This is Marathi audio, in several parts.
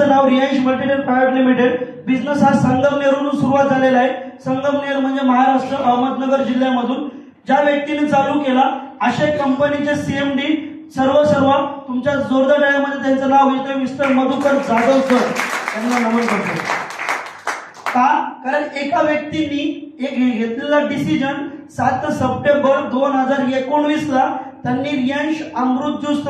बिझनेसचं नाव Riyansh multitech private limited. Business हा संगमनेरवरून सुरुवात झालेला आहे. संगमनेर म्हणजे महाराष्ट्र अहमदनगर जिल्ह्यामधून ज्या व्यक्तीने चालू केला अशा कंपनीचे सीएमडी सर्व तुमच्या जोरदार टाळ्यामध्ये त्यांचं नाव येतं मिस्टर मधुकर जाधव सर, त्यांना नमन करतो. का? कारण एका व्यक्तींनी एक घेतलेला डिसिजन 7 सप्टेंबर 2019 ला त्यांनी रियांश अमृत ज्यूस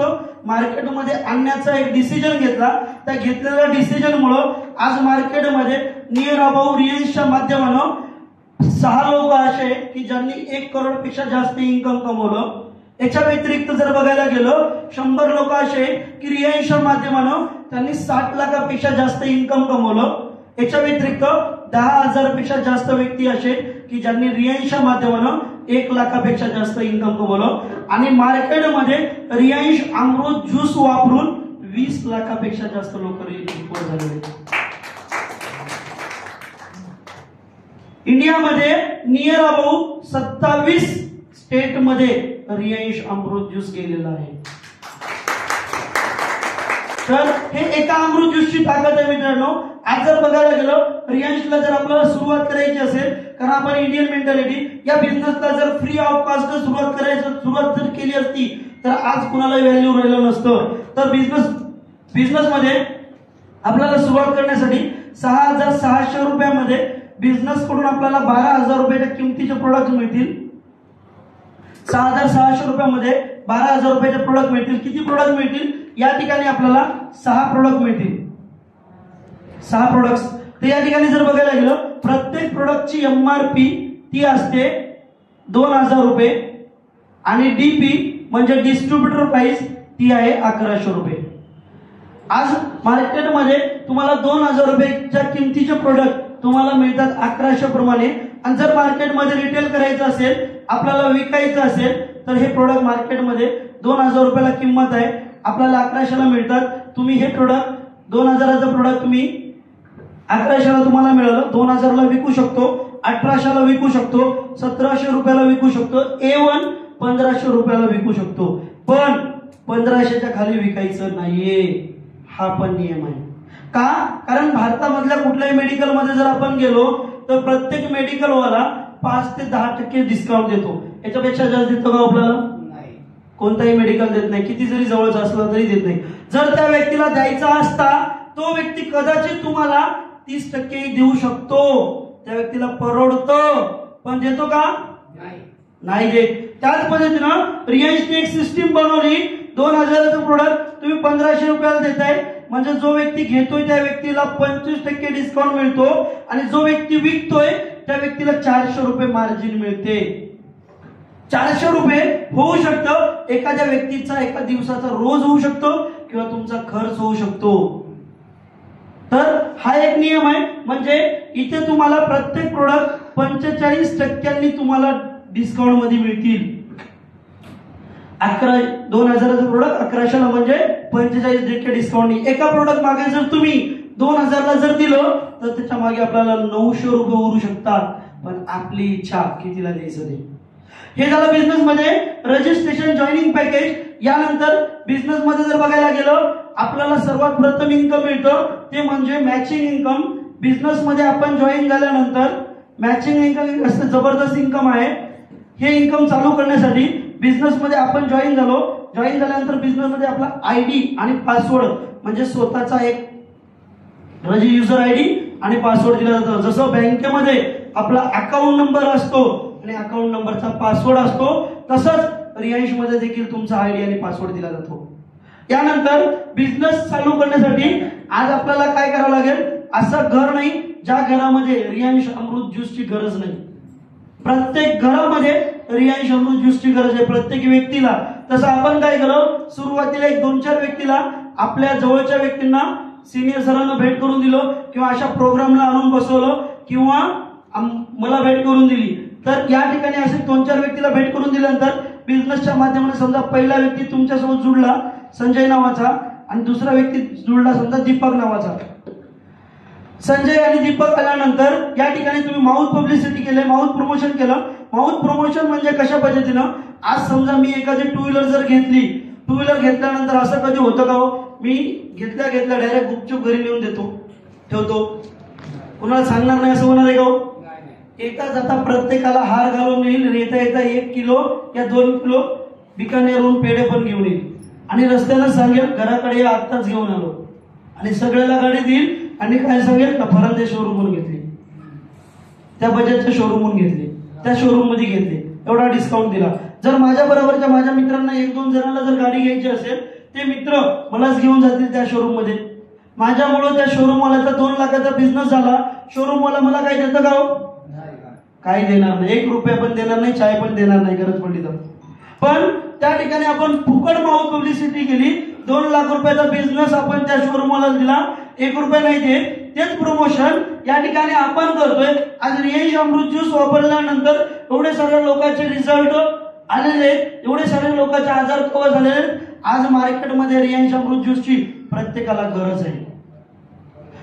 मार्केटमध्ये आणण्याचा एक डिसिजन घेतला. त्या घेतलेल्या डिसिजनमुळे आज मार्केटमध्ये नियर अबाउट रियांशच्या माध्यमानं 6 लोक असे की ज्यांनी 1 करोडपेक्षा जास्त इन्कम कमवलं. याच्या व्यतिरिक्त जर बघायला गेलं 100 लोक असे की रियांशच्या माध्यमानं त्यांनी 60 लाखापेक्षा जास्त इन्कम कमवलं. याच्या व्यतिरिक्त 10,000 पेक्षा जास्त व्यक्ती असे की ज्यांनी रियांशच्या माध्यमानं 1 लाखापेक्षा जास्त इन्कम कमवलं. आणि मार्केटमध्ये रियांश अमृत ज्यूस वापरून 20 लाखापेक्षा जास्त लोक रिपोर्ट झालेले. इंडियामध्ये नियर अबाउट 27 स्टेट मध्ये रियांश अमृत ज्यूस गेलेला आहे. तर हे एका अमृत ज्यूसची ताकद आहे मित्रांनो. आज जर बघायला गेलं रियांशला जर आपल्याला सुरुवात करायची असेल, कारण आपण इंडियन मेंटॅलिटी या बिझनेसला जर फ्री ऑफ कॉस्ट सुरुवात जर केली असती तर आज कुणाला व्हॅल्यू राहिलं नसतं. तर बिझनेस मध्ये आपल्याला सुरुवात करण्यासाठी 6,600 रुपयामध्ये बिझनेस कडून आपल्याला 12,000 रुपयाच्या किमतीचे प्रोडक्ट मिळतील. 6,600 रुपयामध्ये 12,000 रुपयाचे प्रोडक्ट मिळतील. किती प्रोडक्ट मिळतील? या ठिकाणी आपल्याला 6 प्रोडक्ट मिळतील. 6 प्रोडक्ट्स. तर या ठिकाणी जर बघायला गेलं प्रत्येक प्रोडक्टची एमआरपी ती असते 2,000 रुपये आणि डीपी म्हणजे डिस्ट्रीब्युटर प्राइस ती आहे 1,100 रुपये. आज मार्केटमध्ये तुम्हाला 2,000 रुपयाच्या किमतीचे प्रोडक्ट तुम्हाला मिळतात 1,100 प्रमाणे. आणि जर मार्केटमध्ये रिटेल करायचं असेल, आपल्याला विकायचं असेल तर हे प्रोडक्ट मार्केटमध्ये 2,000 रुपयाला किंमत आहे, आपल्याला 1,100 ला मिळतात. तुम्ही हे प्रोडक्ट 2,000चं प्रोडक्ट तुम्ही 1,100 ला तुम्हाला मिळालं, 2,000 ला विकू शकतो, 1,800 ला विकू शकतो, 1,700 रुपयाला विकू शकतो, A1 1,500 रुपयाला विकू शकतो. पण 1,500च्या खाली विकायचं नाहीये, हा पण नियम आहे. का? कारण भारतामधल्या कुठल्याही मेडिकल मध्ये जर आपण गेलो तर प्रत्येक मेडिकल वाला 5 ते 10% डिस्काउंट देतो. याच्यापेक्षा जास्त देतो का आपल्याला? नाही. कोणताही मेडिकल देत नाही, किती जरी जवळचा असला तरी देत नाही. जर त्या व्यक्तीला द्यायचा असता तो व्यक्ती कदाचित तुम्हाला 30% देऊ शकतो, त्या व्यक्तीला परवडतं, पण देतो का? नाही देत. त्याच पद्धतीनं रियांशने एक सिस्टीम बनवली. 2,000चं प्रोडक्ट तुम्ही 1,500 रुपयाला देताय, म्हणजे जो व्यक्ती घेतोय त्या व्यक्तीला 25% डिस्काउंट मिळतो आणि जो व्यक्ती विकतोय त्या व्यक्तीला 400 रुपये मार्जिन मिळते. 400 रुपये होऊ शकतं एखाद्या व्यक्तीचा एका दिवसाचा रोज होऊ शकतो किंवा तुमचा खर्च होऊ शकतो. तर हा एक नियम आहे. म्हणजे इथे तुम्हाला प्रत्येक प्रोडक्ट 45% तुम्हाला डिस्काउंट मध्ये मिळतील. 2,000चं प्रोडक्ट 1,100 ला म्हणजे 45% डिस्काउंट. एका प्रोडक्ट मागे जर तुम्ही 2,000 ला जर दिलं तर त्याच्या मागे आपल्याला 900 रुपये उरू शकतात. पण आपली इच्छा कितीला द्यायचं ते. हे झालं बिझनेस मध्ये रजिस्ट्रेशन जॉईनिंग पॅकेज. यानंतर बिझनेस मध्ये जर बघायला गेलं आपल्याला सर्वात प्रथम इन्कम मिळतं ते म्हणजे मॅचिंग इन्कम. बिझनेस मध्ये आपण जॉईन झाल्यानंतर मॅचिंग इन्कम असं जबरदस्त इन्कम आहे. हे इन्कम चालू करण्यासाठी बिझनेस मध्ये आपण जॉईन झाल्यानंतर बिझनेस मध्ये आपला आयडी आणि पासवर्ड म्हणजे स्वतःचा एक युजर आयडी आणि पासवर्ड दिला जातो. जसं बँकेमध्ये आपला अकाउंट नंबर असतो आणि अकाउंट नंबरचा पासवर्ड असतो, तसंच रियांश मध्ये देखील तुमचा आयडी आणि पासवर्ड दिला जातो. यानंतर बिझनेस चालू करण्यासाठी आज आपल्याला काय करावं लागेल? असं घर नाही ज्या घरामध्ये रियांश अमृत ज्यूसची गरज नाही. प्रत्येक घरामध्ये रियांश अमृत ज्यूसची गरज आहे, प्रत्येक व्यक्तीला. तसं आपण काय केलं, सुरुवातीला 1-2-4 व्यक्तीला आपल्या जवळच्या व्यक्तींना सिनियर सरांना भेट करून दिलं किंवा अशा प्रोग्रामला आणून बसवलं किंवा मला भेट करून दिली. तर या ठिकाणी असे 2-4 व्यक्तीला भेट करून दिल्यानंतर बिझनेसच्या माध्यमाने समजा पहिला व्यक्ती तुमच्यासोबत जुडला संजय नावाचा आणि दुसरा व्यक्ती जुडला समजा दीपक नावाचा. संजय आणि दीपक आल्यानंतर या ठिकाणी तुम्ही माउथ पब्लिसिटी केले, माउथ प्रमोशन केलं. माउथ प्रमोशन म्हणजे कशा पद्धतीनं, आज समजा मी एखादी 2 व्हीलर जर घेतली, 2 व्हीलर घेतल्यानंतर असं कधी होतं का हो, मी घेतल्या घेतल्या डायरेक्ट गुपचूप घरी नेऊन देतो, ठेवतो, कुणाला सांगणार नाही असं होणार आहे का? येता जाता प्रत्येकाला हार घालून येईल, येता येता 1 किलो या 2 किलो बिकानेरहून पेढे पण घेऊन येईल आणि रस्त्यानं सांगेल घराकडे आत्ताच घेऊन आलो, आणि सगळ्याला गाडी देईल आणि काय सांगेल का फरांदे शोरूमवरून घेतली, त्या बजाजच्या शोरूमवरून घेतली, त्या शोरूम मध्ये घेतली, एवढा डिस्काउंट दिला. जर माझ्या बरोबरच्या माझ्या मित्रांना 1-2 जणांना जर गाडी घ्यायची असेल, ते मित्र मलाच घेऊन जातील त्या शोरूम मध्ये. माझ्यामुळे त्या शोरूम वाल्याचा 2 लाखाचा बिझनेस झाला. शोरूम वाला मला काय देतं का? काही देणार नाही, 1 रुपया पण देणार नाही, चाय पण देणार नाही गरज पडली तर. पण त्या ठिकाणी आपण फुकट माऊथ पब्लिसिटी केली, 2 लाख रुपयाचा बिझनेस आपण त्या शोरूम वाला दिला, 1 रुपया नाही देत. तेच प्रमोशन या ठिकाणी आपण करतोय. आज रियांश अमृत ज्यूस वापरल्यानंतर एवढे सारे लोकांचे रिझल्ट आलेले, एवढे सारे लोकांचे आजार कव्हर झालेले. आज मार्केटमध्ये रियांश अमृत ज्यूसची प्रत्येकाला गरज आहे.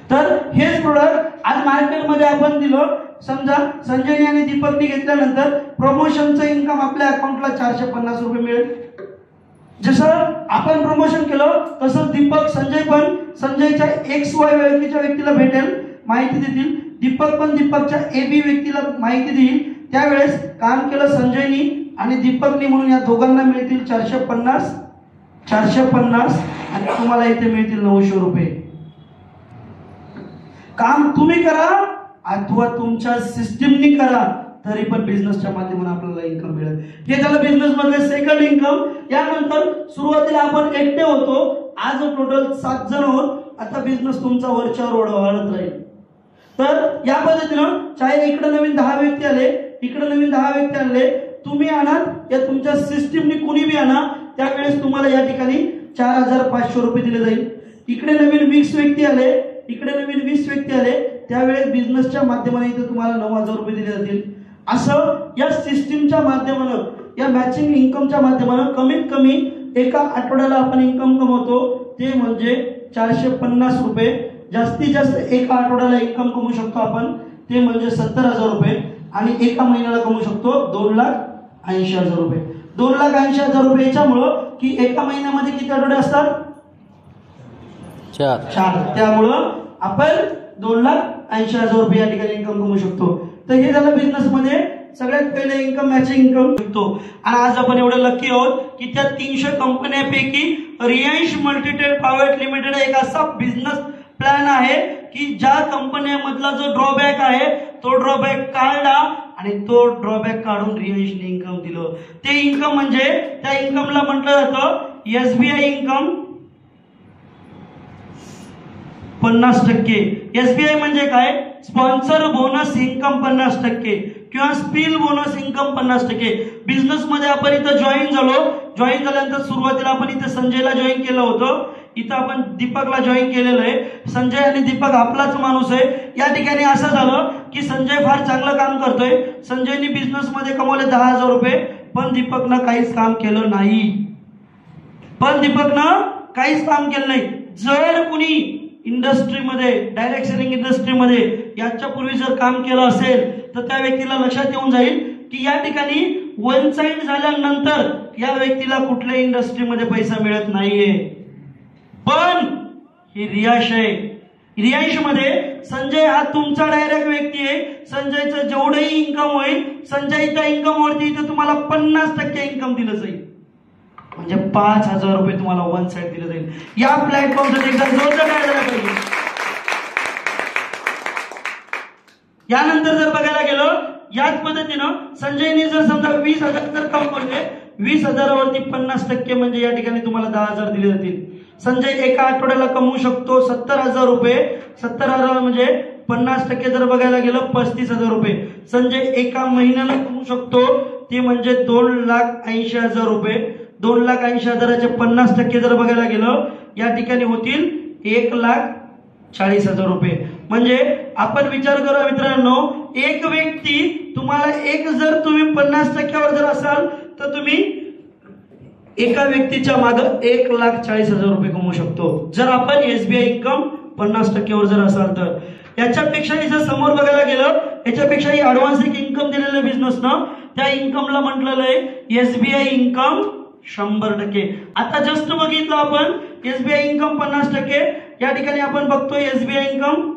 तर हेच प्रोडक्ट आज मार्केटमध्ये आपण दिलं. समजा संजयनी आणि दीपकनी घेतल्यानंतर प्रमोशनचं इन्कम आपल्या अकाउंटला 450 रुपये मिळेल. जसं आपण प्रमोशन केलं तसं दीपक संजय पण संजयच्या XY व्यक्तीला भेटेल, माहिती देतील. दीपक पण दीपकच्या AB व्यक्तीला माहिती देईल. त्यावेळेस काम केलं संजयनी आणि दीपकनी म्हणून या दोघांना मिळतील 450 आणि तुम्हाला इथे मिळतील 900 रुपये. काम तुम्ही करा अथवा तुमच्या सिस्टीमनी करा, तरी पण बिझनेसच्या माध्यमातून आपल्याला इन्कम मिळेल. हे झालं बिझनेस मधले सेकंड इन्कम. यानंतर सुरुवातीला आपण एकटे होतो, आज टोटल 7 जण आहोत. आता बिझनेस तुमचा वरच्यावर वाढत राहील. तर या पद्धतीनं चाहे इकडे नवीन 10 व्यक्ती आले, इकडे नवीन 10 व्यक्ती आले, तुम्ही आणा या तुमच्या सिस्टीमनी कुणी बी आणा, त्यावेळेस तुम्हाला या ठिकाणी 4500 रुपये दिले जाईल. इकडे नवीन 20 व्यक्ती आले, इकडे नवीन 20 व्यक्ती आले, त्यावेळेस बिझनेसच्या माध्यमाने इथे तुम्हाला 9000 रुपये दिले जातील. असं या सिस्टीमच्या माध्यमानं, या मॅचिंग इन्कमच्या माध्यमानं कमीत कमी एका आठवड्याला आपण इन्कम कमवतो ते म्हणजे 450 रुपये. जास्तीत जास्त एका आठवड्याला इन्कम कमवू शकतो आपण ते म्हणजे 70,000 रुपये, आणि एका महिन्याला कमवू शकतो 2,80,000 रुपये. 2,80,000 रुपये याच्यामुळं की एका महिन्यामध्ये किती आठवडे असतात? 4. त्यामुळं आपण 2,80,000 रुपये या ठिकाणी इन्कम कमवू शकतो. तर हे झालं बिझनेस मध्ये सगळ्यात पहिले इन्कम मॅचिंग इन्कम शकतो. आणि आज आपण एवढे लकी आहोत की त्या 300 कंपन्यांपैकी रियांश मल्टीटेड प्रायव्हेट लिमिटेड एक असा बिझनेस प्लॅन आहे की ज्या कंपन्यांमधला जो ड्रॉबॅक आहे तो ड्रॉबॅक काढला आणि तो ड्रॉबॅक काढून रियांशने इन्कम दिलं. ते इन्कम म्हणजे त्या इन्कमला म्हटलं जातं SBI इन्कम 50%. SBI म्हणजे काय? स्पॉन्सर बोनस इन्कम 50% किंवा स्पिल बोनस इन्कम 50%. बिझनेस मध्ये आपण इथं जॉईन झालो. जॉईन झाल्यानंतर सुरुवातीला आपण इथे संजयला जॉईन केलं होतं, इथं आपण दीपकला जॉईन केलेलं आहे. संजय आणि दीपक आपलाच माणूस आहे. या ठिकाणी असं झालं की संजय फार चांगलं काम करतोय. संजयनी बिझनेस मध्ये कमवले 10,000 रुपये, पण दीपकनं काहीच काम केलं नाही. जर कुणी इंडस्ट्रीमध्ये डायरेक्ट सेलिंग इंडस्ट्रीमध्ये याच्या पूर्वी जर काम केलं असेल तर त्या व्यक्तीला लक्षात येऊन जाईल की या ठिकाणी वन साइड झाल्यानंतर या व्यक्तीला कुठल्या इंडस्ट्रीमध्ये पैसा मिळत नाहीये. पण ही रियांश आहे. रियांश मध्ये संजय हा तुमचा डायरेक्ट व्यक्ती आहे. संजयचं जेवढंही इन्कम होईल संजयच्या इन्कम वरती इथे तुम्हाला 50% इन्कम दिलं जाईल, म्हणजे 5,000 रुपये तुम्हाला वन साइड दिलं जाईल. या प्लॅटफॉर्मसाठी एकदा जोरदार काय झाला पाहिजे. यानंतर जर बघायला गेलो याच पद्धतीनं संजयने जर समजा 20,000 जर कमवले, 20,000 वरती 50% म्हणजे या ठिकाणी तुम्हाला 10,000 दिले जातील. संजय एका आठवड्याला कमवू शकतो 70,000 रुपये. 70,000 म्हणजे 50% जर बघायला गेलं 35,000 रुपये. संजय एका महिन्याला कमवू शकतो ते म्हणजे 2,80,000 रुपये. 2,80,000चे 50% जर बघायला गेलं या ठिकाणी होतील 1,40,000 रुपये. म्हणजे आपण विचार करा मित्रांनो, एक व्यक्ती तुम्हाला जर तुम्ही 50%वर जर असाल तर तुम्ही एका व्यक्तीच्या मागे 1,40,000 रुपये कमवू शकतो जर आपण SBI इन्कम 50%वर जर असाल तर. याच्यापेक्षाही जर समोर बघायला गेलं याच्यापेक्षाही ऍडव्हान्स एक इन्कम दिलेलं बिझनेसनं त्या इन्कमला म्हटलेलं आहे SBI इन्कम 100%. आता जस्ट बघितलं आपण एसबीआय इन्कम 50%, या ठिकाणी आपण बघतोय एसबीआय इन्कम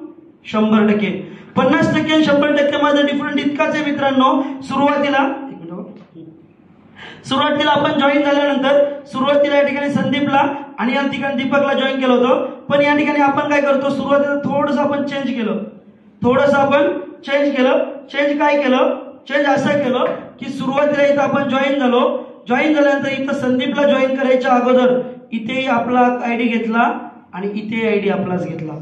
100%. 50% आणि 100% मध्ये डिफरंट इतकाच आहे मित्रांनो. सुरुवातीला आपण जॉईन झाल्यानंतर सुरुवातीला या ठिकाणी संदीपला आणि या ठिकाणी दीपकला जॉईन केलं होतं. पण या ठिकाणी आपण काय करतो, सुरुवातीला थोडंसं आपण चेंज केलं. चेंज काय केलं, चेंज असं केलं की सुरुवातीला इथं आपण जॉईन झालो. जॉईन झाल्यानंतर इथं संदीपला जॉईन करायच्या अगोदर इथे आपला आयडी घेतला आणि इथे आयडी आपलाच घेतला.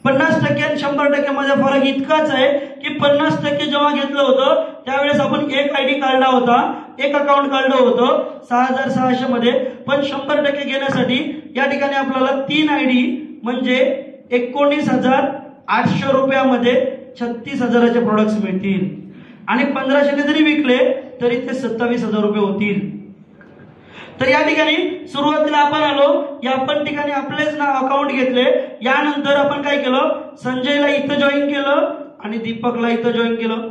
50% आणि 100% मध्ये फरक इतकाच आहे की 50% जेव्हा घेतलं होतं त्यावेळेस आपण एक आयडी काढला होता, एक अकाउंट काढलं होतं 6600 मध्ये. पण 100% घेण्यासाठी या ठिकाणी आपल्याला 3 आयडी म्हणजे 19,800 रुपयामध्ये 36,000चे प्रोडक्ट्स मिळतील आणि 1500 जरी विकले तरी ते 27,000 रुपये होतील. तर या ठिकाणी सुरुवातीला आपण आलो, या पण ठिकाणी आपलेच ना अकाउंट घेतले. यानंतर आपण काय केलं, संजयला इथं जॉईन केलं आणि दीपकला इथं जॉईन केलं.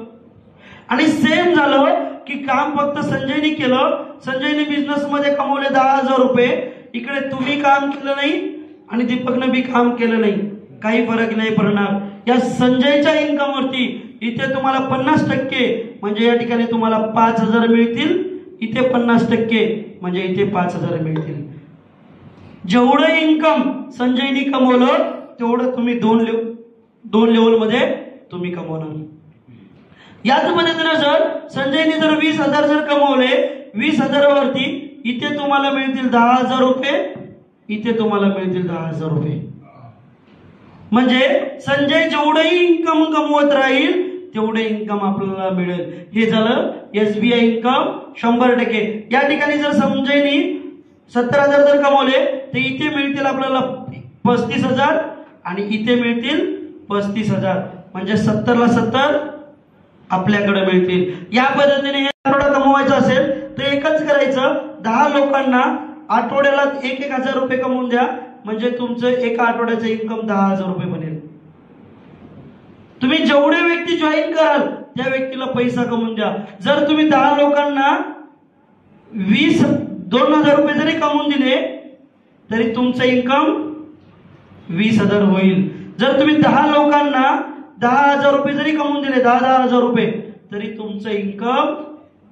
आणि सेम झालं की काम फक्त संजयने केलं. संजयने बिझनेस मध्ये कमवले 10,000 रुपये. इकडे तुम्ही काम केलं नाही आणि दीपकने बी काम केलं नाही, काही फरक नाही पडणार. या संजयच्या इन्कम वरती इथे तुम्हाला 50% म्हणजे या ठिकाणी तुम्हाला 5,000 मिळतील, इथे 50% म्हणजे इथे 5,000 मिळतील. जेवढं इन्कम संजयनी कमवलं तेवढं तुम्ही दोन लेवल मध्ये तुम्ही कमवणार. याच पद्धतीने जर संजयनी जर 20,000 जर कमवले, 20,000 वरती इथे तुम्हाला मिळतील 10,000 रुपये, इथे तुम्हाला मिळतील 10,000 रुपये. म्हणजे संजय जेवढंही इन्कम कमवत राहील तेवढे इन्कम आपल्याला मिळेल. हे झालं एसबीआय इन्कम 100%. या ठिकाणी जर संजयनी 70,000 जर कमवले तर इथे मिळतील आपल्याला 35,000 आणि इथे मिळतील 35,000 म्हणजे 70ला 70 आपल्याकडे मिळतील. या पद्धतीने हे आठवडा कमवायचा असेल तर एकच करायचं, 10 लोकांना आठवड्याला 1,000 रुपये कमवून द्या म्हणजे तुमचं एका आठवड्याचं इन्कम 10,000 रुपये बनेल. तुम्ही जेवढे व्यक्ती जॉईन कराल त्या व्यक्तीला पैसा कमवून द्या. जर तुम्ही 10 लोकांना 2,000 रुपये जरी कमवून दिले तरी तुमचं इन्कम 20,000 होईल. जर तुम्ही 10 लोकांना 10,000 रुपये जरी कमवून दिले, 10,000 रुपये, तरी तुमचं इन्कम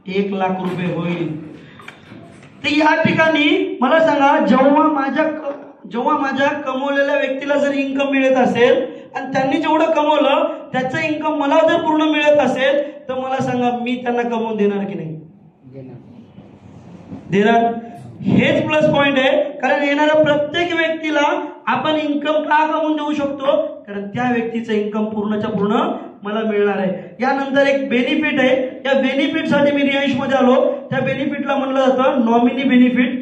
1,00,000 रुपये होईल. तर या ठिकाणी मला सांगा, जेव्हा माझ्या कमवलेल्या व्यक्तीला जर इन्कम मिळत असेल आणि त्यांनी जेवढं कमवलं त्याचं इन्कम मला जर पूर्ण मिळत असेल तर मला सांगा मी त्यांना कमवून देणार की नाही? देणार. हेच प्लस पॉइंट आहे. कारण येणाऱ्या प्रत्येक व्यक्तीला आपण इन्कम का कमवून देऊ शकतो, कारण त्या व्यक्तीचं इन्कम पूर्णच्या पूर्ण मला मिळणार आहे. यानंतर एक बेनिफिट आहे. या बेनिफिट साठी मी रियांश मध्ये आलो. त्या बेनिफिटला म्हणलं जातं नॉमिनी बेनिफिट,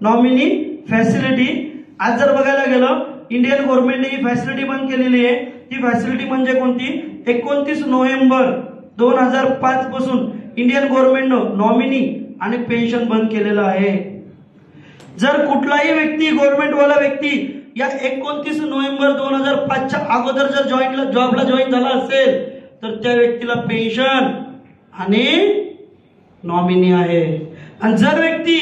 नॉमिनी फॅसिलिटी. आज जर बघायला गेलं इंडियन गव्हर्नमेंटने ही फॅसिलिटी बंद केलेली आहे. ती फॅसिलिटी म्हणजे कोणती? 29 नोव्हेंबर 2005 पासून इंडियन गव्हर्नमेंटनं नॉमिनी आणि पेन्शन बंद केलेलं आहे. जर कुठलाही व्यक्ती, गव्हर्नमेंट वाला व्यक्ती या 29 नोव्हेंबर 2005च्या अगोदर जर जॉबला जॉईन झाला असेल तर त्या व्यक्तीला पेन्शन आणि नॉमिनी आहे. आणि जर व्यक्ती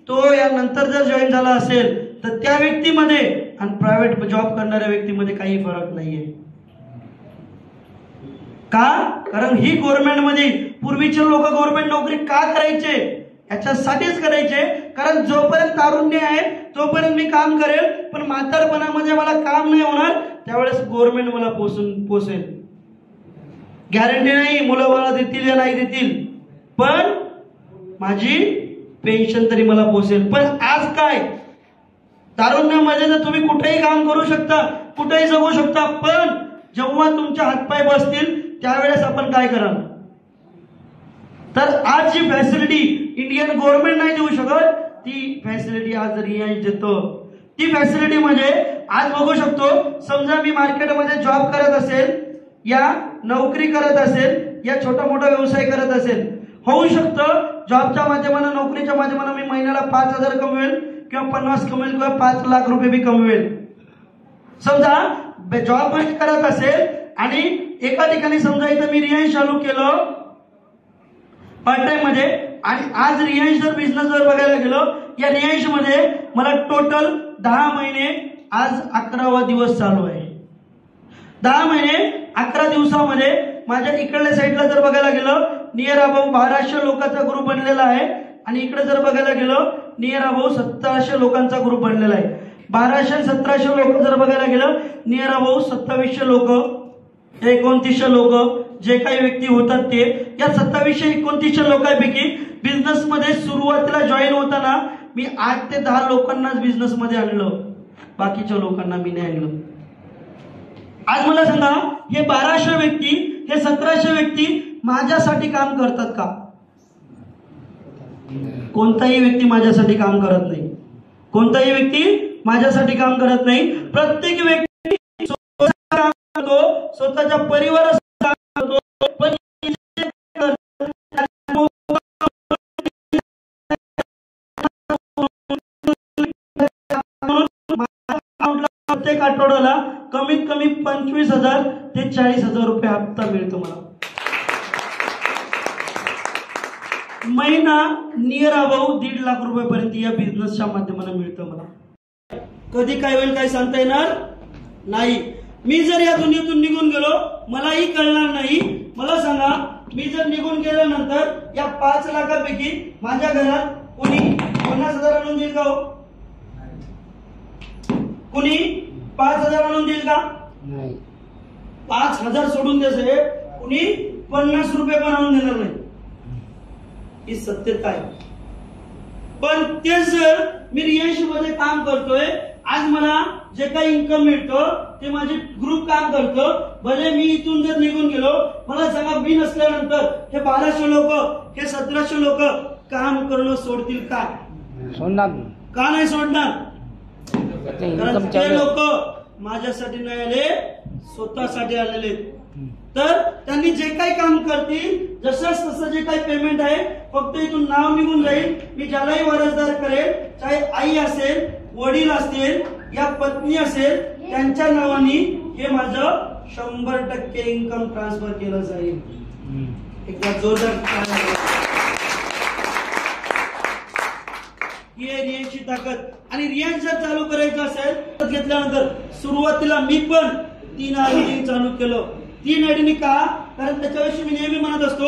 तो या नंतर जर जॉईन झाला असेल तर त्या व्यक्तीमध्ये आणि प्रायव्हेट जॉब करणाऱ्या व्यक्तीमध्ये काही फरक नाहीये. का? कारण ही गव्हर्नमेंट मध्ये पूर्वीचे लोक गव्हर्नमेंट नोकरी का करायचे? याच्यासाठीच करायचे, कारण जोपर्यंत तारुण्य आहे तोपर्यंत मी काम करेल, पण म्हातारपणामध्ये मला काम नाही होणार त्यावेळेस गव्हर्नमेंट मला पोसेल. गॅरंटी नाही मुलं मला देतील या नाही देतील, पण माझी पेन्शन तरी मला पोसेल. पण आज काय, तारुण्यामध्ये तर तुम्ही कुठेही काम करू शकता, कुठेही जगू शकता, पण जेव्हा तुमचे हातपाय बसतील त्यावेळेस आपण काय कराल? तर आज जी फॅसिलिटी इंडियन गव्हर्नमेंट नाही देऊ शकत ती फॅसिलिटी आज रियांश देतो. ती फॅसिलिटी म्हणजे आज बघू शकतो, समजा मी मार्केटमध्ये जॉब करत असेल, या नोकरी करत असेल, या छोटा मोठा व्यवसाय करत असेल, होऊ शकतं जॉबच्या माध्यमानं, नोकरीच्या माध्यमानं मी महिन्याला 5,000 कमवेल किंवा 50 कमवेल किंवा 5,00,000 रुपये मी कमवेल. समजा जॉब करत असेल आणि एका ठिकाणी समजा इथं मी रियांश चालू केलं पार्ट टाइम मध्ये, आणि आज रियांश जर बिझनेस जर बघायला गेलो, या रियांश मध्ये मला टोटल 10 महिने, आज 11वा दिवस चालू आहे. 10 महिने 11 दिवसामध्ये माझ्या इकडल्या साईडला जर बघायला गेलं नियर अबाउट 1200 लोकांचा ग्रुप बनलेला आहे आणि इकडे जर बघायला गेलं नियर अबाउट 1700 लोकांचा ग्रुप बनलेला आहे. 1200 1700 लोक जर बघायला गेलं नियर अबाउट 2700 लोक, 2900 लोक जे काही व्यक्ती होतात ते या 2700-2900 लोकांपैकी बिझनेस मध्ये सुरुवातीला जॉईन होताना मी 8 ते 10 लोकांनाच बिझनेस मध्ये आणलं, बाकीच्या लोकांना मी नाही आणलं. आज मला सांगा हे 1200 व्यक्ती, हे 1700 व्यक्ती माझ्यासाठी काम करतात का? कोणताही व्यक्ती माझ्यासाठी काम करत नाही. कोणताही व्यक्ती माझ्यासाठी काम करत नाही. प्रत्येक व्यक्ती स्वतःच्या परिवारासाठी काम करतो. पण प्रत्येक आठवड्याला कमीत कमी 25,000 ते 40,000 रुपये हप्ता मिळतो मला. महिना नियर अबाउट 1.5 लाख रुपयापर्यंत या बिझनेसच्या माध्यमाने मिळतं मला. कधी काय होईल काय सांगता येणार नाही. मी जर या दुनियेतून निघून गेलो मलाही कळणार नाही. मला सांगा मी जर निघून गेल्यानंतर या 5 लाखापैकी माझ्या घरात कोणी 50,000 आणून देईल का? हो, कोणी 5,000 आणून देईल का? नाही. 5,000 सोडून द्यायचे, कोणी 50 रुपये पण आणून देणार नाही. ही सत्यता आहे. पण तेच जर मी रियांशी मध्ये काम करतोय, आज मला जे काही इन्कम मिळतं ते माझे ग्रुप काम करतो. भले मी इथून जर निघून गेलो, मला सांगा मी नसल्यानंतर हे 1200 लोक, हे 1700 लोक काम करणं सोडतील का? सोडणार का नाही सोडणार? कारण ते लोक माझ्यासाठी नाही आले, स्वतःसाठी आलेले. तर त्यांनी जे काही काम करतील जसंच तसं जे काही पेमेंट आहे फक्त इथून नाव निघून जाईल. मी ज्यालाही वारसदार करेल, चाहे आई असेल, वडील असतील या पत्नी असेल, त्यांच्या नावाने हे माझं 100% इन्कम ट्रान्सफर केलं जाईल. एकदा जोरदार ही आहे रियांची ताकद. आणि रियांश जर चालू करायचं असेल घेतल्यानंतर सुरुवातीला मी पण 3 आयडी चालू केलं. 3 आयडीनी का? कारण त्याच्याविषयी मी नेहमी म्हणत असतो,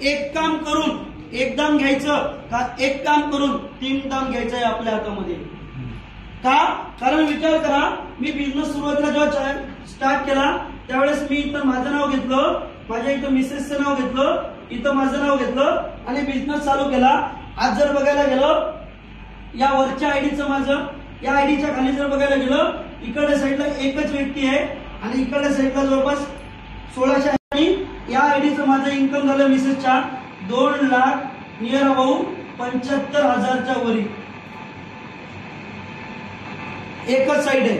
एक काम करून एक दाम घ्यायचं का एक काम करून 3 दाम घ्यायचं आहे आपल्या हातामध्ये. का? कारण विचार करा, मी बिझनेस सुरुवातीला जेव्हा स्टार्ट केला त्यावेळेस मी इथं माझं नाव घेतलं, माझ्या इथं मिसेसचं नाव घेतलं, इथं माझं नाव घेतलं आणि बिझनेस चालू केला. आज जर बघायला गेलं या वरच्या आयडीचं माझं, या आयडीच्या खाली जर बघायला गेलं इकडल्या साईडला एकच व्यक्ती आहे आणि इकडल्या साईडला जवळपास 1600 आणि या आयडीचं माझं इन्कम झालं मिसेसच्या 2 लाख नियर अबाउट 75,000च्या वरी. एकच साईड आहे.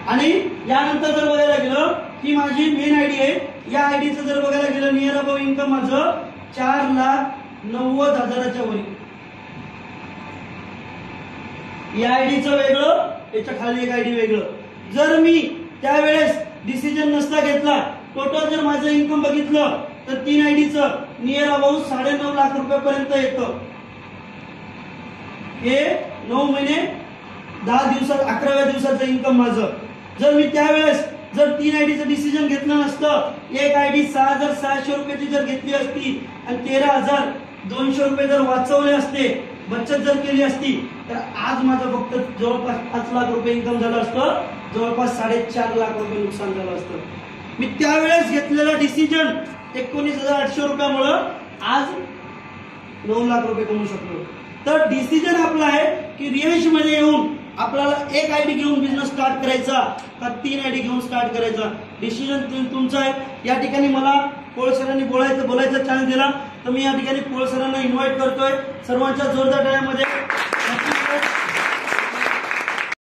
आणि यानंतर जर बघायला गेलं ही माझी मेन आयडी आहे. या आयडीचं जर बघायला गेलं नियर अबाउट इन्कम माझं 4,90,000च्या वरी. या आयडीचं वेगळं, त्याच्या खाली एक आयडी वेगळं. जर मी त्यावेळेस डिसिजन नसता घेतला, टोटल जर माझं इन्कम बघितलं तर 3 आयडीचं नियर अबाउट 9.5 लाख रुपयापर्यंत येतं. हे 9 महिने 10 दिवसात 11व्या दिवसाचं इन्कम माझं. जर मी त्यावेळेस जर 3 आयडीचं डिसिजन घेतलं नसतं, एक आयडी 6,600 रुपयाची जर घेतली असती आणि 13,200 रुपये जर वाचवले असते, बचत जर केली असती, तर आज माझं फक्त जवळपास 5 लाख रुपये इन्कम झालं असतं, जवळपास 4.5 लाख रुपये नुकसान झालं असतं. मी त्यावेळेस घेतलेला डिसिजन 19,800 रुपयामुळं आज 9 लाख रुपये कमवू शकलो. तर डिसिजन आपला आहे की रियांश मध्ये येऊन आपल्याला एक आयडी घेऊन बिझनेस स्टार्ट करायचा का 3 आयडी घेऊन स्टार्ट करायचा, डिसिजन तुमचा आहे. या ठिकाणी मला पोळ सरांनी बोलायचा चान्स दिला, तर मी या ठिकाणी पोळ सरांना इन्व्हाइट करतोय. सर्वांच्या जोरदार टाळ्यांमध्ये